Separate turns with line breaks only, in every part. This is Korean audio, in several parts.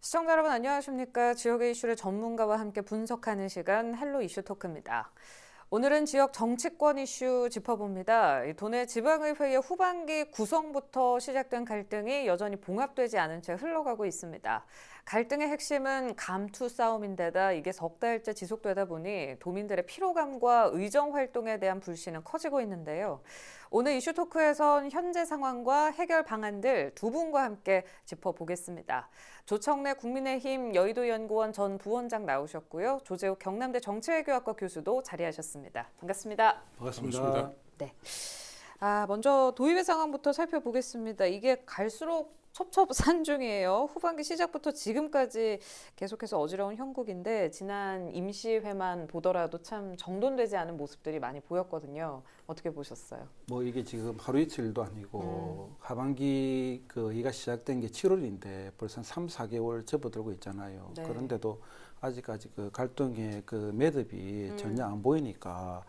시청자 여러분 안녕하십니까? 지역의 이슈를 전문가와 함께 분석하는 시간 헬로 이슈 토크입니다. 오늘은 지역 정치권 이슈 짚어봅니다. 도내 지방의회의 후반기 구성부터 시작된 갈등이 여전히 봉합되지 않은 채 흘러가고 있습니다. 갈등의 핵심은 감투 싸움인데다 이게 석 달째 지속되다 보니 도민들의 피로감과 의정 활동에 대한 불신은 커지고 있는데요. 오늘 이슈 토크에선 현재 상황과 해결 방안들 두 분과 함께 짚어보겠습니다. 조청래 국민의힘 여의도연구원 전 부원장 나오셨고요. 조재욱 경남대 정치외교학과 교수도 자리하셨습니다. 반갑습니다.
반갑습니다.
네. 먼저 도의회 상황부터 살펴보겠습니다. 이게 갈수록 첩첩산중이에요. 후반기 시작부터 지금까지 계속해서 어지러운 형국인데 지난 임시회만 보더라도 참 정돈되지 않은 모습들이 많이 보였거든요. 어떻게 보셨어요?
뭐 이게 지금 하루 이틀도 아니고 하반기 그 회의가 시작된 게 7월인데 벌써 3, 4개월 접어들고 있잖아요.
네.
그런데도 아직까지 그 갈등의 그 매듭이 전혀 안 보이니까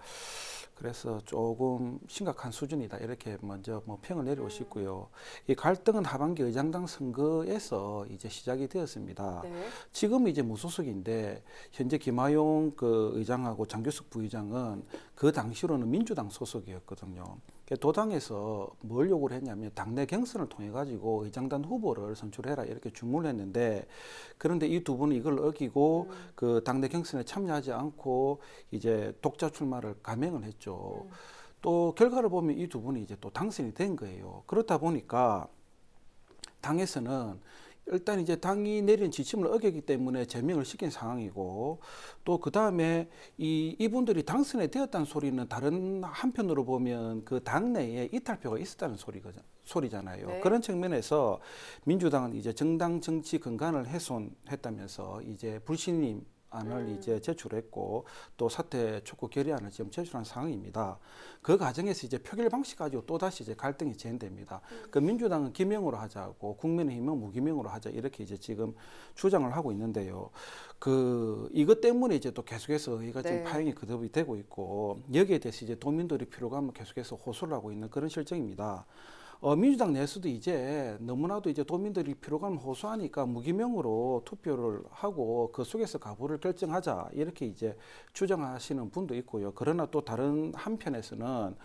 그래서 조금 심각한 수준이다 이렇게 먼저 뭐 평을 내리고 싶고요. 이 갈등은 하반기 의장당 선거에서 이제 시작이 되었습니다.
네.
지금은 이제 무소속인데 현재 김하용 그 의장하고 장규석 부의장은 그 당시로는 민주당 소속이었거든요. 도당에서 뭘 요구를 했냐면 당내 경선을 통해 가지고 의장단 후보를 선출해라 이렇게 주문을 했는데 그런데 이 두 분은 이걸 어기고 그 당내 경선에 참여하지 않고 이제 독자 출마를 감행을 했죠. 또 결과를 보면 이 두 분이 이제 또 당선이 된 거예요. 그렇다 보니까 당에서는 일단 이제 당이 내린 지침을 어겼기 때문에 제명을 시킨 상황이고 또 그 다음에 이분들이 당선이 되었다는 소리는 다른 한편으로 보면 그 당내에 이탈표가 있었다는 소리잖아요.
네.
그런 측면에서 민주당은 이제 정당 정치 근간을 훼손했다면서 이제 불신임 안을 이제 제출했고 또 사퇴 촉구 결의안을 지금 제출한 상황입니다. 그 과정에서 이제 표결 방식 가지고 또 다시 이제 갈등이 재현됩니다. 그 민주당은 기명으로 하자고 국민의힘은 무기명으로 하자 이렇게 이제 지금 주장을 하고 있는데요. 그 이것 때문에 이제 또 계속해서 의회가 지금 파행이 거듭이 되고 있고 여기에 대해서 이제 도민들의 피로감을 계속해서 호소를 하고 있는 그런 실정입니다. 민주당 내에서도 이제 너무나도 이제 도민들이 피로감을 호소하니까 무기명으로 투표를 하고 그 속에서 가부를 결정하자 이렇게 이제 주장하시는 분도 있고요. 그러나 또 다른 한편에서는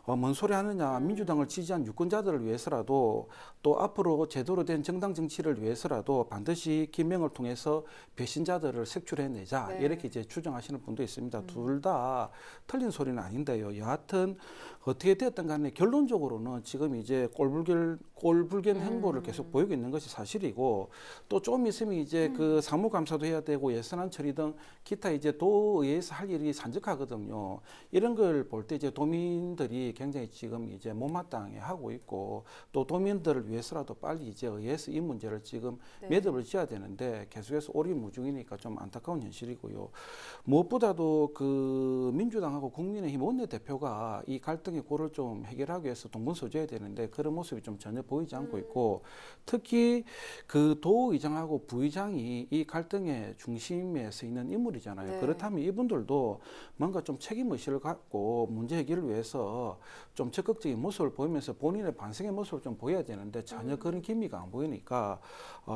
뭔 소리 하느냐 민주당을 지지한 유권자들을 위해서라도 또 앞으로 제대로 된 정당 정치를 위해서라도 반드시 김명을 통해서 배신자들을 색출해내자 이렇게 이제 주장하시는 분도 있습니다. 둘 다 틀린 소리는 아닌데요. 여하튼 어떻게 되었든 간에 결론적으로는 지금 이제 꼴불견 행보를 계속 보이고 있는 것이 사실이고 또 좀 있으면 이제 그 사무감사도 해야 되고 예산안 처리 등 기타 이제 도의회에서 할 일이 산적하거든요. 이런 걸 볼 때 이제 도민들이 굉장히 지금 이제 못마땅해 하고 있고 또 도민들을 위해서라도 빨리 이제 의회에서 이 문제를 지금 매듭을 지어야 되는데 계속해서 오리무중이니까 좀 안타까운 현실이고요. 무엇보다도 그 민주당하고 국민의힘 원내대표가 이 갈등의 골을 좀 해결하기 위해서 동분서줘야 되는데 그런 모습이 좀 전혀 보이지 않고 있고 특히 그 도의장하고 부의장이 이 갈등의 중심에 서 있는 인물이잖아요. 그렇다면 이분들도 뭔가 좀 책임의식을 갖고 문제 해결을 위해서 좀 적극적인 모습을 보이면서 본인의 반성의 모습을 좀 보여야 되는데 전혀 그런 기미가 안 보이니까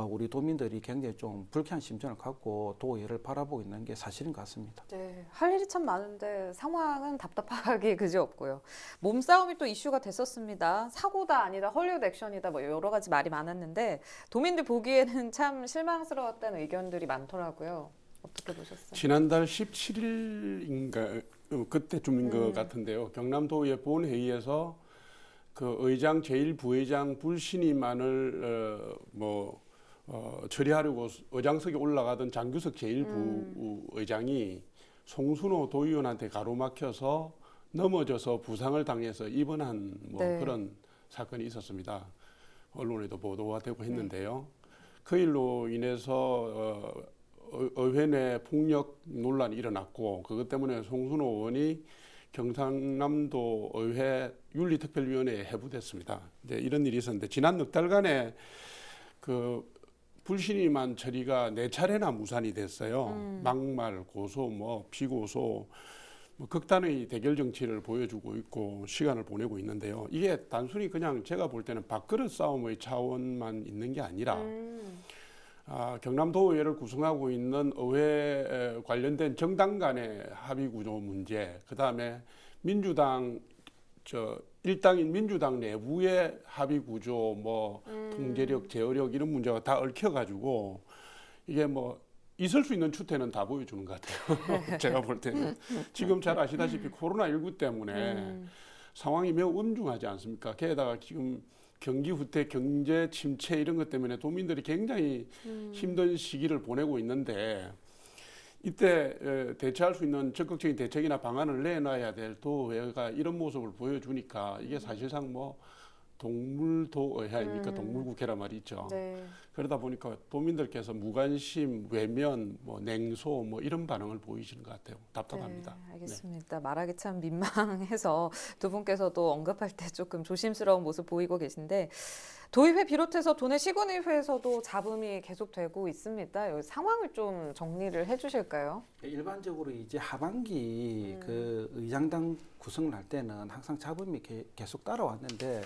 우리 도민들이 굉장히 좀 불쾌한 심정을 갖고 도의회를 바라보고 있는 게 사실인 것 같습니다.
네, 할 일이 참 많은데 상황은 답답하기 그지없고요. 몸싸움이 또 이슈가 됐었습니다. 사고다 아니다, 헐리우드 액션이다 뭐 여러 가지 말이 많았는데 도민들 보기에는 참 실망스러웠다는 의견들이 많더라고요. 어떻게 보셨어요?
지난달 17일인가 그때쯤인 것 같은데요. 경남도의회 본회의에서 그 의장 제1부의장 불신임안을 처리하려고 의장석에 올라가던 장규석 제1부의장이 송순호 도의원한테 가로막혀서 넘어져서 부상을 당해서 입원한 그런 사건이 있었습니다. 언론에도 보도가 되고 했는데요. 그 일로 인해서 의회 내 폭력 논란이 일어났고 그것 때문에 송순호 의원이 경상남도 의회 윤리특별위원회에 해부됐습니다. 이제 이런 일이 있었는데 지난 넉 달간에 그 불신임안 처리가 4차례나 무산이 됐어요. 막말, 고소, 비고소, 극단의 대결 정치를 보여주고 있고 시간을 보내고 있는데요. 이게 단순히 그냥 제가 볼 때는 밥그릇 싸움의 차원만 있는 게 아니라 경남도의회를 구성하고 있는 의회 관련된 정당 간의 합의 구조 문제, 그다음에 민주당 일당인 민주당 내부의 합의 구조, 뭐 통제력, 제어력 이런 문제가 다 얽혀가지고 이게 뭐 있을 수 있는 추태는 다 보여주는 것 같아요. 제가 볼 때는 지금 잘 아시다시피 코로나19 때문에 상황이 매우 엄중하지 않습니까? 게다가 지금 경기 후퇴, 경제 침체 이런 것 때문에 도민들이 굉장히 힘든 시기를 보내고 있는데 이때 대처할 수 있는 적극적인 대책이나 방안을 내놔야 될 도의회가 이런 모습을 보여주니까 이게 사실상 뭐 동물도의회 아닙니까? 동물국회란 말이 있죠.
네.
그러다 보니까 도민들께서 무관심, 외면, 뭐 냉소 뭐 이런 반응을 보이시는 것 같아요. 답답합니다.
네, 알겠습니다. 말하기 참 민망해서 두 분께서도 언급할 때 조금 조심스러운 모습 보이고 계신데 도의회 비롯해서 도내 시군의회에서도 잡음이 계속되고 있습니다. 여기 상황을 좀 정리를 해주실까요?
일반적으로 이제 하반기 그 의장당 구성을 할 때는 항상 잡음이 계속 따라왔는데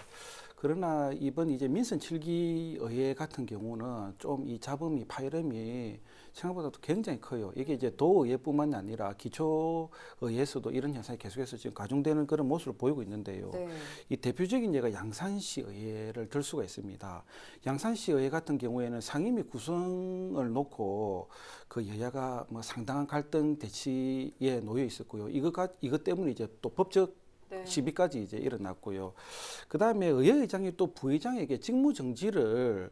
그러나 이번 이제 민선 7기 의회 같은 경우는 좀 이 잡음이 파열음이 생각보다도 굉장히 커요. 이게 이제 도의회뿐만이 아니라 기초의회에서도 이런 현상이 계속해서 지금 가중되는 그런 모습을 보이고 있는데요.
네.
이 대표적인 예가 양산시 의회를 들 수가 있습니다. 양산시 의회 같은 경우에는 상임위 구성을 놓고 그 여야가 뭐 상당한 갈등 대치에 놓여 있었고요. 이것 때문에 이제 또 법적
네.
시비까지 이제 일어났고요. 그 다음에 의회의장이 또 부의장에게 직무 정지를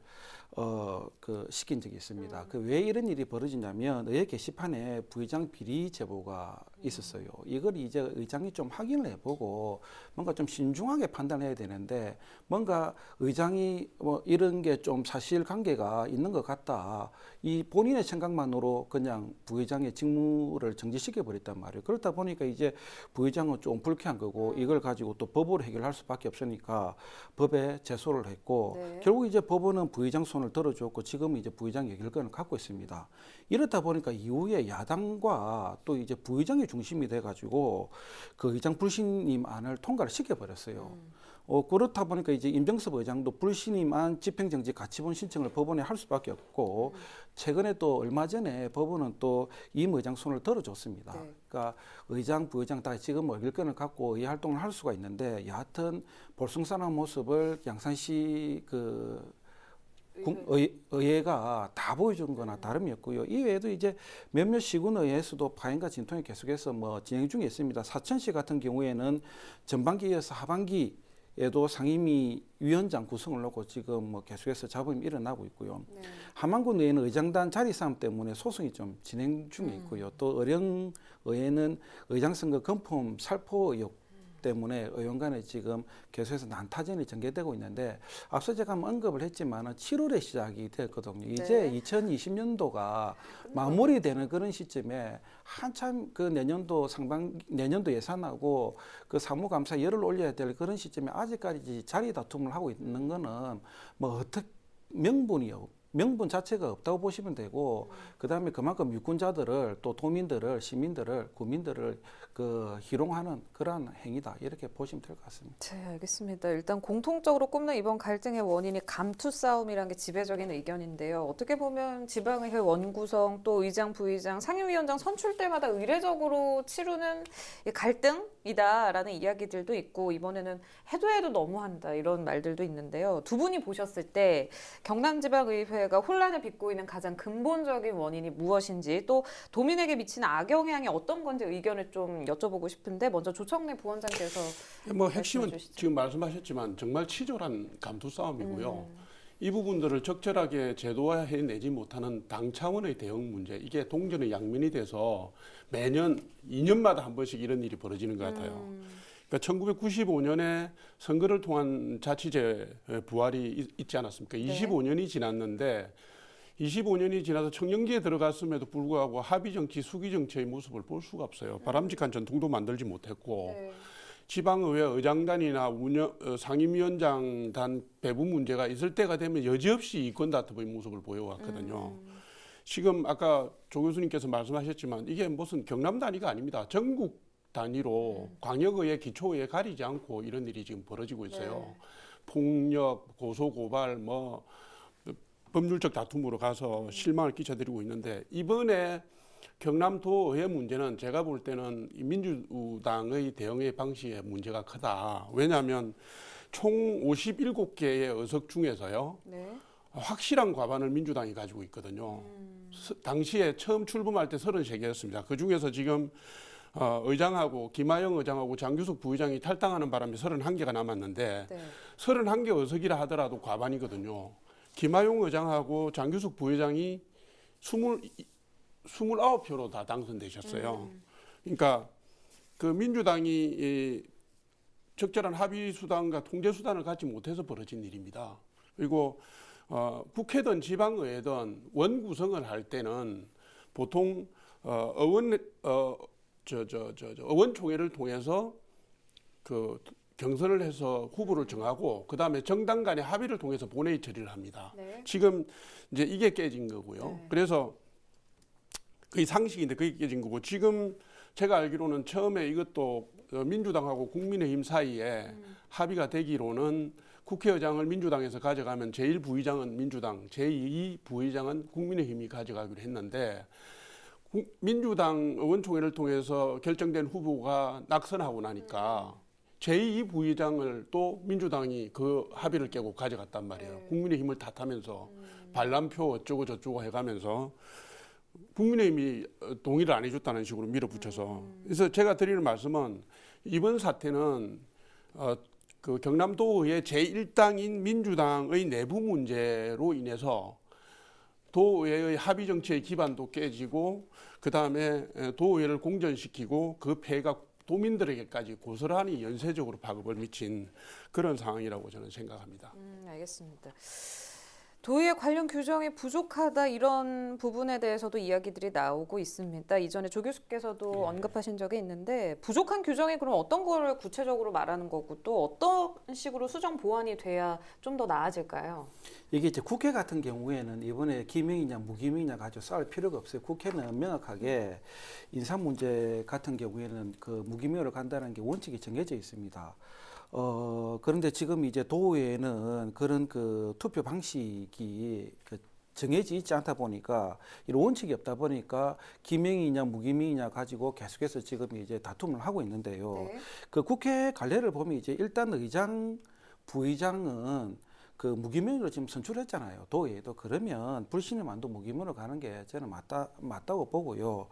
시킨 적이 있습니다. 그 왜 이런 일이 벌어지냐면 의회 게시판에 부의장 비리 제보가 있었어요. 이걸 이제 의장이 좀 확인을 해보고 뭔가 좀 신중하게 판단해야 되는데 뭔가 의장이 뭐 이런 게 좀 사실관계가 있는 것 같다. 이 본인의 생각만으로 그냥 부의장의 직무를 정지시켜 버렸단 말이에요. 그렇다 보니까 이제 부의장은 좀 불쾌한 거고 이걸 가지고 또 법으로 해결할 수밖에 없으니까 법에 제소를 했고
네.
결국 이제 법원은 부의장 손을 들어줬고 지금은 이제 부의장 예결권을 갖고 있습니다. 이렇다 보니까 이후에 야당과 또 이제 부의장이 중심이 돼가지고 그 의장 불신임 안을 통과를 시켜버렸어요. 그렇다 보니까 이제 임정섭 의장도 불신임안 집행정지 가처분 신청을 법원에 할 수밖에 없고 최근에 또 얼마 전에 법원은 또 임 의장 손을 들어줬습니다.
네.
그러니까 의장, 부의장 다 지금 의결권을 갖고 의회 활동을 할 수가 있는데 여하튼 볼숭산한 모습을 양산시 의회가 다 보여준 거나 다름이 없고요. 이외에도 이제 몇몇 시군의회에서도 파행과 진통이 계속해서 뭐 진행 중에 있습니다. 사천시 같은 경우에는 전반기에서 하반기에도 상임위 위원장 구성을 놓고 지금 뭐 계속해서 잡음이 일어나고 있고요.
네.
함안군 의회는 의장단 자리 싸움 때문에 소송이 좀 진행 중에 있고요. 또 의령 의회는 의장 선거 건품 살포 의혹 때문에 의원 간에 지금 계속해서 난타전이 전개되고 있는데 앞서 제가 한번 언급을 했지만 7월에 시작이 됐거든요. 이제 2020년도가 마무리되는 그런 시점에 한참 그 내년도 예산하고 그 사무감사 열을 올려야 될 그런 시점에 아직까지 자리 다툼을 하고 있는 거는 뭐 어떻게 명분 자체가 없다고 보시면 되고 그다음에 그만큼 유권자들을 또 도민들을 시민들을 국민들을 희롱하는 그러한 행위다 이렇게 보시면 될 것 같습니다.
네, 알겠습니다. 일단 공통적으로 꼽는 이번 갈등의 원인이 감투 싸움이란 게 지배적인 의견인데요. 어떻게 보면 지방의회 원구성 또 의장, 부의장, 상임위원장 선출 때마다 의례적으로 치르는 이 갈등이다라는 이야기들도 있고 이번에는 해도 너무한다 이런 말들도 있는데요. 두 분이 보셨을 때 경남지방의회가 혼란을 빚고 있는 가장 근본적인 원인이 무엇인지 또 도민에게 미치는 악영향이 어떤 건지 의견을 좀 여쭤보고 싶은데 먼저 조청래 부원장께서
뭐 핵심은
주시죠.
지금 말씀하셨지만 정말 치졸한 감투 싸움이고요. 이 부분들을 적절하게 제도화해내지 못하는 당 차원의 대응 문제, 이게 동전의 양면이 돼서 매년 2년마다 한 번씩 이런 일이 벌어지는 것 같아요. 그러니까 1995년에 선거를 통한 자치제 부활이 있지 않았습니까? 25년이 지났는데 25년이 지나서 청년기에 들어갔음에도 불구하고 합의 정치, 수기 정치의 모습을 볼 수가 없어요. 바람직한 전통도 만들지 못했고 지방의회 의장단이나 상임위원장단 배분 문제가 있을 때가 되면 여지없이 이권 다툼의 모습을 보여왔거든요. 지금 아까 조 교수님께서 말씀하셨지만 이게 무슨 경남 단위가 아닙니다. 전국 단위로 광역의회, 기초의회 가리지 않고 이런 일이 지금 벌어지고 있어요. 폭력, 고소고발, 법률적 다툼으로 가서 실망을 끼쳐드리고 있는데 이번에 경남도의 문제는 제가 볼 때는 이 민주당의 대응의 방식의 문제가 크다. 왜냐하면 총 57개의 의석 중에서요.
네.
확실한 과반을 민주당이 가지고 있거든요. 당시에 처음 출범할 때 33개였습니다. 그중에서 지금 의장하고 김하영 의장하고 장규석 부의장이 탈당하는 바람에 31개가 남았는데
네.
31개 의석이라 하더라도 과반이거든요. 김하영 의장하고 장규석 부의장이 29표로 다 당선되셨어요. 그러니까 그 민주당이 이 적절한 합의 수단과 통제 수단을 갖지 못해서 벌어진 일입니다. 그리고 국회든 지방의회든 원 구성을 할 때는 보통 의원총회를 통해서 그 경선을 해서 후보를 정하고 그 다음에 정당 간의 합의를 통해서 본회의 처리를 합니다.
네.
지금 이제 이게 깨진 거고요.
네.
그래서 그게 상식인데 그게 깨진 거고 지금 제가 알기로는 처음에 이것도 민주당하고 국민의힘 사이에 합의가 되기로는 국회의장을 민주당에서 가져가면 제1부의장은 민주당, 제2부의장은 국민의힘이 가져가기로 했는데 민주당 의원총회를 통해서 결정된 후보가 낙선하고 나니까 제2부의장을 또 민주당이 그 합의를 깨고 가져갔단 말이에요. 국민의힘을 탓하면서 반란표 어쩌고 저쩌고 해가면서 국민의힘이 동의를 안 해줬다는 식으로 밀어붙여서 그래서 제가 드리는 말씀은 이번 사태는 그 경남도의 제1당인 민주당의 내부 문제로 인해서 도의회의 합의 정치의 기반도 깨지고 그 다음에 도의회를 공전시키고 그 폐해가 도민들에게까지 고스란히 연쇄적으로 파급을 미친 그런 상황이라고 저는 생각합니다.
알겠습니다. 도의회 관련 규정이 부족하다 이런 부분에 대해서도 이야기들이 나오고 있습니다. 이전에 조 교수께서도 언급하신 적이 있는데 부족한 규정이 그럼 어떤 거를 구체적으로 말하는 거고 또 어떤 식으로 수정 보완이 돼야 좀 더 나아질까요?
이게 이제 국회 같은 경우에는 이번에 기명이냐 무기명이냐 가지고 싸울 필요가 없어요. 국회는 명확하게 인사 문제 같은 경우에는 그 무기명으로 간다는 게 원칙이 정해져 있습니다. 그런데 지금 이제 도의회는 그런 그 투표 방식이 정해져 있지 않다 보니까 이런 원칙이 없다 보니까 기명이냐 무기명이냐 가지고 계속해서 지금 이제 다툼을 하고 있는데요.
네.
그 국회 관례를 보면 이제 일단 의장, 부의장은 그 무기명으로 지금 선출했잖아요. 도의회도 그러면 불신임안도 무기명으로 가는 게 저는 맞다고 보고요.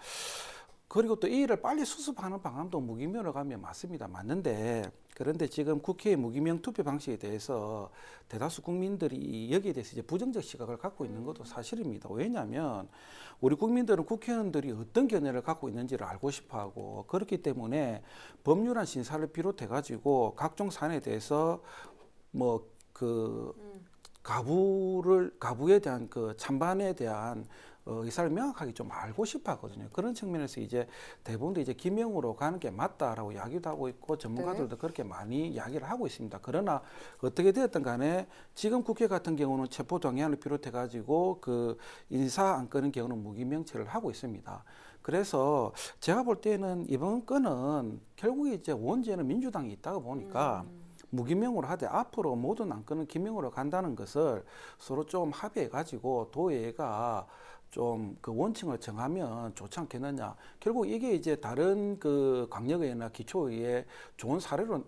그리고 또 이 일을 빨리 수습하는 방안도 무기명으로 가면 맞습니다. 맞는데 그런데 지금 국회의 무기명 투표 방식에 대해서 대다수 국민들이 여기에 대해서 이제 부정적 시각을 갖고 있는 것도 사실입니다. 왜냐하면 우리 국민들은 국회의원들이 어떤 견해를 갖고 있는지를 알고 싶어하고 그렇기 때문에 법률안 신사를 비롯해 가지고 각종 사안에 대해서 뭐 그 가부에 대한 그 찬반에 대한 의사를 명확하게 좀 알고 싶어 하거든요. 그런 측면에서 이제 대부분도 이제 기명으로 가는 게 맞다라고 이야기도 하고 있고 전문가들도 그렇게 많이 이야기를 하고 있습니다. 그러나 어떻게 되었든 간에 지금 국회 같은 경우는 체포동의안을 비롯해 가지고 그 인사 안건의 경우는 무기명체를 하고 있습니다. 그래서 제가 볼 때는 이번 건은 결국에 이제 원죄는 민주당이 있다고 보니까 무기명으로 하되 앞으로 모든 안건은 기명으로 간다는 것을 서로 좀 합의해 가지고 도의회가 좀 그 원칙을 정하면 좋지 않겠느냐. 결국 이게 이제 다른 그 광역의회나 기초의회 좋은 사례로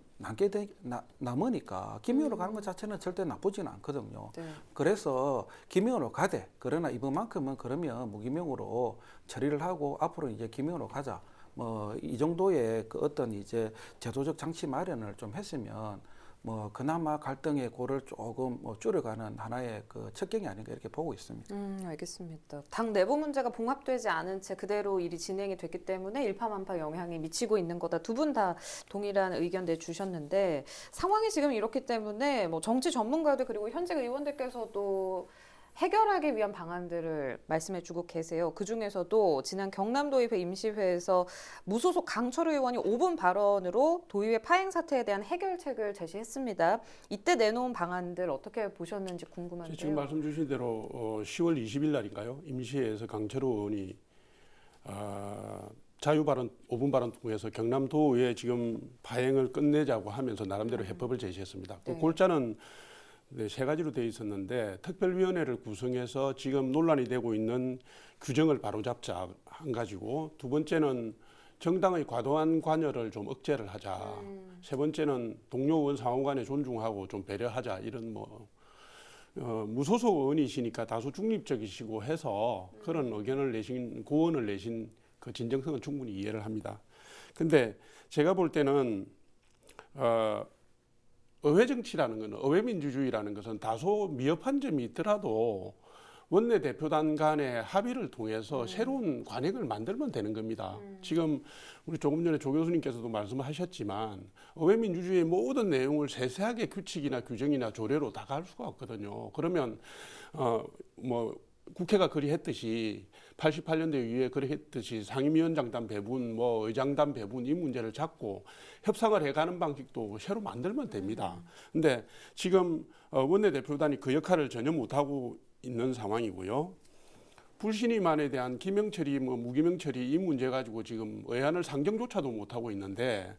남으니까 기명으로 가는 것 자체는 절대 나쁘지는 않거든요.
네.
그래서 기명으로 가되 그러나 이번만큼은 그러면 무기명으로 처리를 하고 앞으로 이제 기명으로 가자. 뭐 이 정도의 그 어떤 이제 제도적 장치 마련을 좀 했으면 뭐 그나마 갈등의 고를 조금 뭐 줄여가는 하나의 그 척경이 아닌가 이렇게 보고 있습니다.
알겠습니다. 당 내부 문제가 봉합되지 않은 채 그대로 일이 진행이 됐기 때문에 일파만파 영향이 미치고 있는 거다. 두 분 다 동일한 의견 내주셨는데 상황이 지금 이렇기 때문에 뭐 정치 전문가들 그리고 현직 의원들께서도 해결하기 위한 방안들을 말씀해주고 계세요. 그중에서도 지난 경남도의회 임시회에서 무소속 강철 의원이 5분 발언으로 도의회 파행 사태에 대한 해결책을 제시했습니다. 이때 내놓은 방안들 어떻게 보셨는지 궁금한데요.
지금 말씀 주신 대로 10월 20일 날인가요? 임시회에서 강철 의원이 자유 발언 5분 발언 통해서 경남도의회 지금 파행을 끝내자고 하면서 나름대로 해법을 제시했습니다. 그
네.
골자는 네, 세 가지로 되어 있었는데 특별위원회를 구성해서 지금 논란이 되고 있는 규정을 바로잡자 한 가지고, 두 번째는 정당의 과도한 관여를 좀 억제를 하자. 세 번째는 동료 의원 상호 간에 존중하고 좀 배려하자. 이런 무소속 의원이시니까 다소 중립적이시고 해서 그런 의견을 내신, 고언을 내신 그 진정성은 충분히 이해를 합니다. 근데 제가 볼 때는 의회 정치라는 것은, 의회 민주주의라는 것은 다소 미흡한 점이 있더라도 원내대표단 간의 합의를 통해서 새로운 관행을 만들면 되는 겁니다. 지금 우리 조금 전에 조 교수님께서도 말씀하셨지만 의회 민주주의의 모든 내용을 세세하게 규칙이나 규정이나 조례로 다 갈 수가 없거든요. 그러면 국회가 그리 했듯이 88년도에 의회에 그리 했듯이 상임위원장단 배분, 의장단 배분 이 문제를 잡고 협상을 해가는 방식도 새로 만들면 됩니다. 근데 지금 원내대표단이 그 역할을 전혀 못하고 있는 상황이고요. 불신임안에 대한 기명 처리, 무기명 처리 이 문제 가지고 지금 의안을 상정조차도 못하고 있는데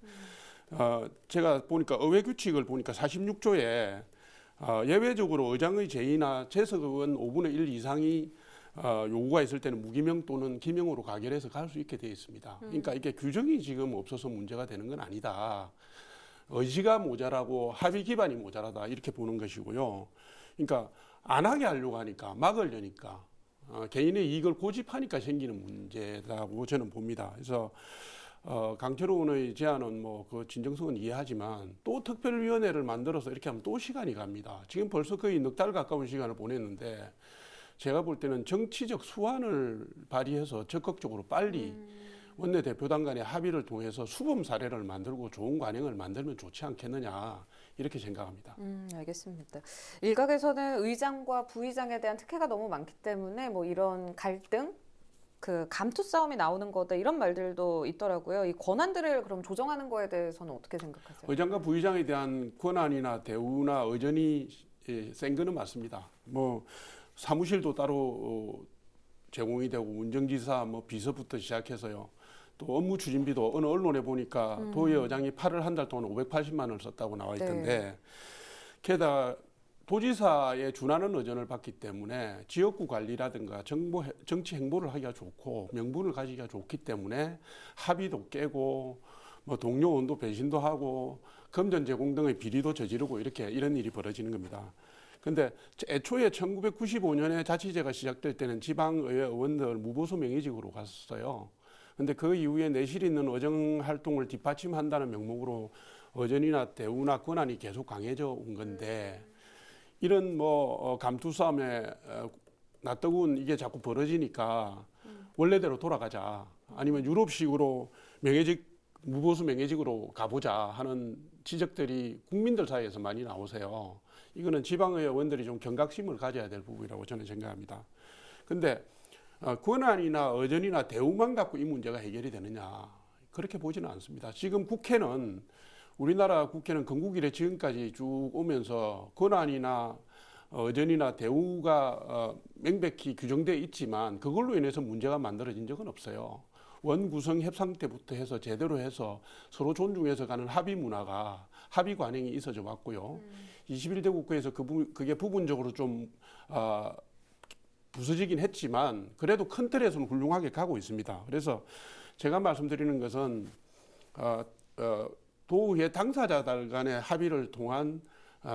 제가 보니까 의회 규칙을 보니까 46조에 예외적으로 의장의 제의나 재석 의원 5분의 1 이상이 요구가 있을 때는 무기명 또는 기명으로 가결해서 갈 수 있게 되어 있습니다. 그러니까 이게 규정이 지금 없어서 문제가 되는 건 아니다. 의지가 모자라고 합의 기반이 모자라다 이렇게 보는 것이고요. 그러니까 안 하게 하려고 하니까 막으려니까 개인의 이익을 고집하니까 생기는 문제라고 저는 봅니다. 그래서 강철호 의원의 제안은 그 진정성은 이해하지만 또 특별위원회를 만들어서 이렇게 하면 또 시간이 갑니다. 지금 벌써 거의 넉 달 가까운 시간을 보냈는데 제가 볼 때는 정치적 수완을 발휘해서 적극적으로 빨리 원내대표단 간의 합의를 통해서 수범 사례를 만들고 좋은 관행을 만들면 좋지 않겠느냐 이렇게 생각합니다.
알겠습니다. 일각에서는 의장과 부의장에 대한 특혜가 너무 많기 때문에 이런 갈등, 그 감투 싸움이 나오는 거다 이런 말들도 있더라고요. 이 권한들을 그럼 조정하는 거에 대해서는 어떻게 생각하세요?
의장과 부의장에 대한 권한이나 대우나 의전이 센 거는 맞습니다. 사무실도 따로 제공이 되고 운전기사 비서부터 시작해서요. 또 업무 추진비도 어느 언론에 보니까 도의 의장이 8월 한 달 동안 580만 원을 썼다고 나와 있던데
네.
게다가 도지사에 준하는 의전을 받기 때문에 지역구 관리라든가 정치 행보를 하기가 좋고 명분을 가지기가 좋기 때문에 합의도 깨고 동료 의원도 배신도 하고 금전 제공 등의 비리도 저지르고 이런 일이 벌어지는 겁니다. 근데 애초에 1995년에 자치제가 시작될 때는 지방의회 의원들 무보수 명의직으로 갔었어요. 근데 그 이후에 내실 있는 의정 활동을 뒷받침한다는 명목으로 의전이나 대우나 권한이 계속 강해져 온 건데 이런 감투 싸움에 낯뜨거운 이게 자꾸 벌어지니까 원래대로 돌아가자. 아니면 유럽식으로 무보수 명예직으로 가보자 하는 지적들이 국민들 사이에서 많이 나오세요. 이거는 지방의 의원들이 좀 경각심을 가져야 될 부분이라고 저는 생각합니다. 근데 권한이나 의전이나 대우만 갖고 이 문제가 해결이 되느냐 그렇게 보지는 않습니다. 지금 우리나라 국회는 건국 이래 지금까지 쭉 오면서 권한이나 의전이나 대우가 명백히 규정되어 있지만 그걸로 인해서 문제가 만들어진 적은 없어요. 원구성 협상 때부터 해서 제대로 해서 서로 존중해서 가는 합의 문화가 합의 관행이 있어져 왔고요. 21대 국회에서 그게 부분적으로 좀 부서지긴 했지만 그래도 큰 틀에서는 훌륭하게 가고 있습니다. 그래서 제가 말씀드리는 것은 도의회 당사자들 간의 합의를 통한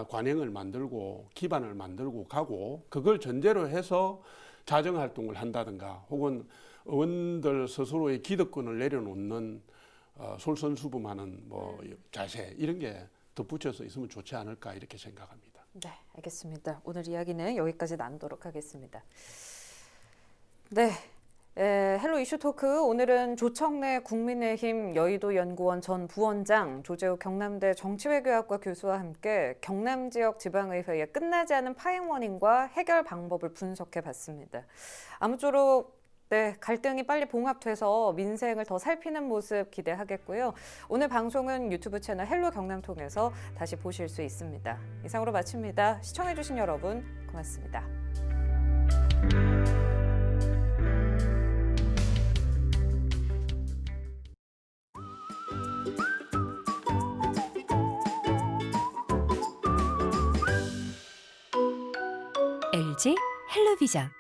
관행을 만들고 기반을 만들고 가고 그걸 전제로 해서 자정활동을 한다든가 혹은 의원들 스스로의 기득권을 내려놓는 솔선수범하는 자세 이런 게 덧붙여서 있으면 좋지 않을까 이렇게 생각합니다.
네, 알겠습니다. 오늘 이야기는 여기까지 나누도록 하겠습니다. 네, 헬로 이슈 토크 오늘은 조청래 국민의힘 여의도 연구원 전 부원장, 조재욱 경남대 정치외교학과 교수와 함께 경남 지역 지방의회의 끝나지 않은 파행 원인과 해결 방법을 분석해 봤습니다. 아무쪼록 갈등이 빨리 봉합돼서 민생을 더 살피는 모습 기대하겠고요. 오늘 방송은 유튜브 채널 헬로 경남 통해서 다시 보실 수 있습니다. 이상으로 마칩니다. 시청해주신 여러분 고맙습니다.
헬로비전